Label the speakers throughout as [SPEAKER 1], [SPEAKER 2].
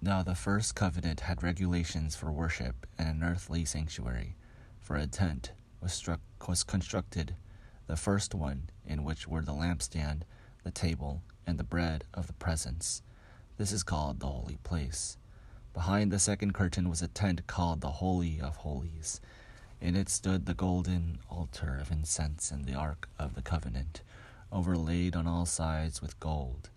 [SPEAKER 1] Now the first covenant had regulations for worship and an earthly sanctuary, for a tent was constructed, the first one, in which were the lampstand, the table, and the bread of the presence. This is called the holy place. Behind the second curtain was a tent called the Holy of Holies. In it stood the golden altar of incense and the ark of the covenant, overlaid on all sides with gold,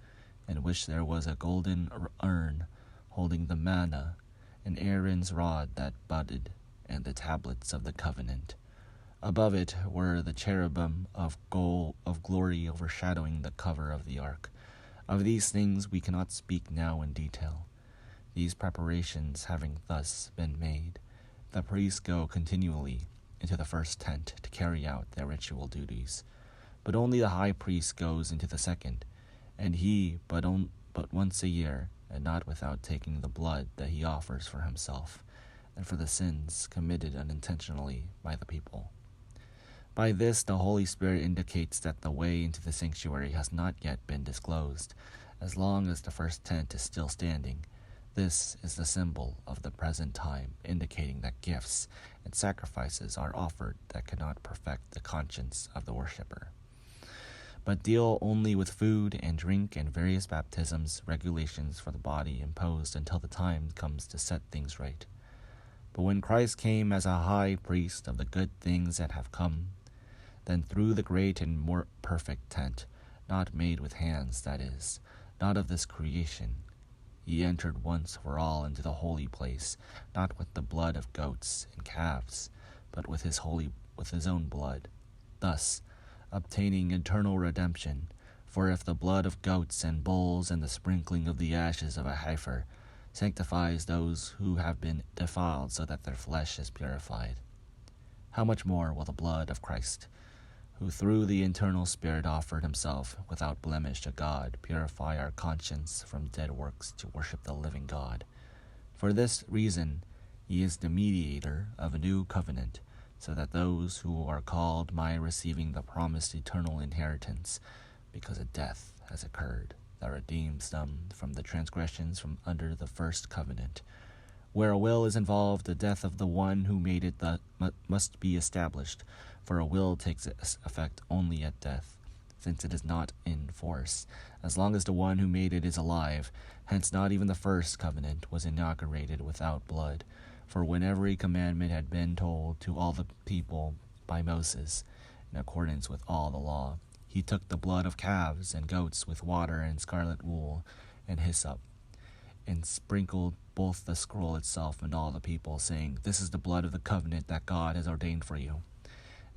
[SPEAKER 1] in which there was a golden urn holding the manna, and Aaron's rod that budded, and the tablets of the covenant. Above it were the cherubim of glory overshadowing the cover of the ark. Of these things we cannot speak now in detail. These preparations having thus been made, the priests go continually into the first tent to carry out their ritual duties. But only the high priest goes into the second, and he but once a year, and not without taking the blood that he offers for himself, and for the sins committed unintentionally by the people. By this the Holy Spirit indicates that the way into the sanctuary has not yet been disclosed, as long as the first tent is still standing. This is the symbol of the present time, indicating that gifts and sacrifices are offered that cannot perfect the conscience of the worshipper, but deal only with food and drink and various baptisms, regulations for the body imposed until the time comes to set things right. But when Christ came as a high priest of the good things that have come, then through the great and more perfect tent, not made with hands, that is, not of this creation, he entered once for all into the holy place, not with the blood of goats and calves, but with his own blood, thus obtaining eternal redemption. For if the blood of goats and bulls and the sprinkling of the ashes of a heifer sanctifies those who have been defiled so that their flesh is purified, how much more will the blood of Christ, who through the eternal Spirit offered himself without blemish to God, purify our conscience from dead works to worship the living God. For this reason he is the mediator of a new covenant, so that those who are called might receiving the promised eternal inheritance, because a death has occurred that redeems them from the transgressions from under the first covenant. Where a will is involved, the death of the one who made it must be established, for a will takes effect only at death, since it is not in force, as long as the one who made it is alive. Hence not even the first covenant was inaugurated without blood. For when every commandment had been told to all the people by Moses, in accordance with all the law, he took the blood of calves and goats with water and scarlet wool and hyssop, and sprinkled both the scroll itself and all the people, saying, "This is the blood of the covenant that God has ordained for you."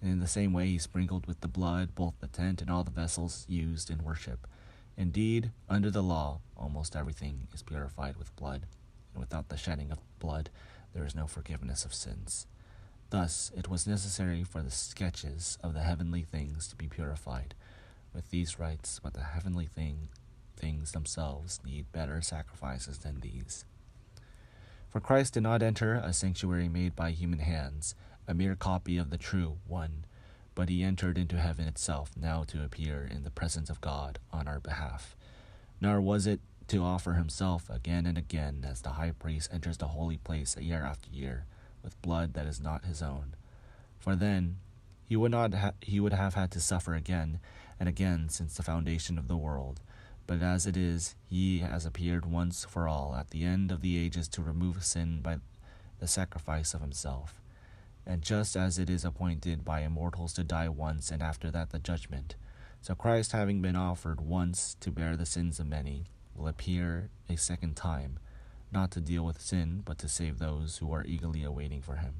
[SPEAKER 1] And in the same way he sprinkled with the blood both the tent and all the vessels used in worship. Indeed, under the law, almost everything is purified with blood, and without the shedding of blood, there is no forgiveness of sins. Thus, it was necessary for the sketches of the heavenly things to be purified with these rites, but the heavenly things themselves need better sacrifices than these. For Christ did not enter a sanctuary made by human hands, a mere copy of the true one, but he entered into heaven itself, now to appear in the presence of God on our behalf. Nor was it to offer himself again and again, as the high priest enters the holy place year after year, with blood that is not his own. For then he would have had to suffer again and again since the foundation of the world. But as it is, he has appeared once for all at the end of the ages to remove sin by the sacrifice of himself. And just as it is appointed by immortals to die once, and after that the judgment, so Christ, having been offered once to bear the sins of many, will appear a second time, not to deal with sin, but to save those who are eagerly awaiting for him.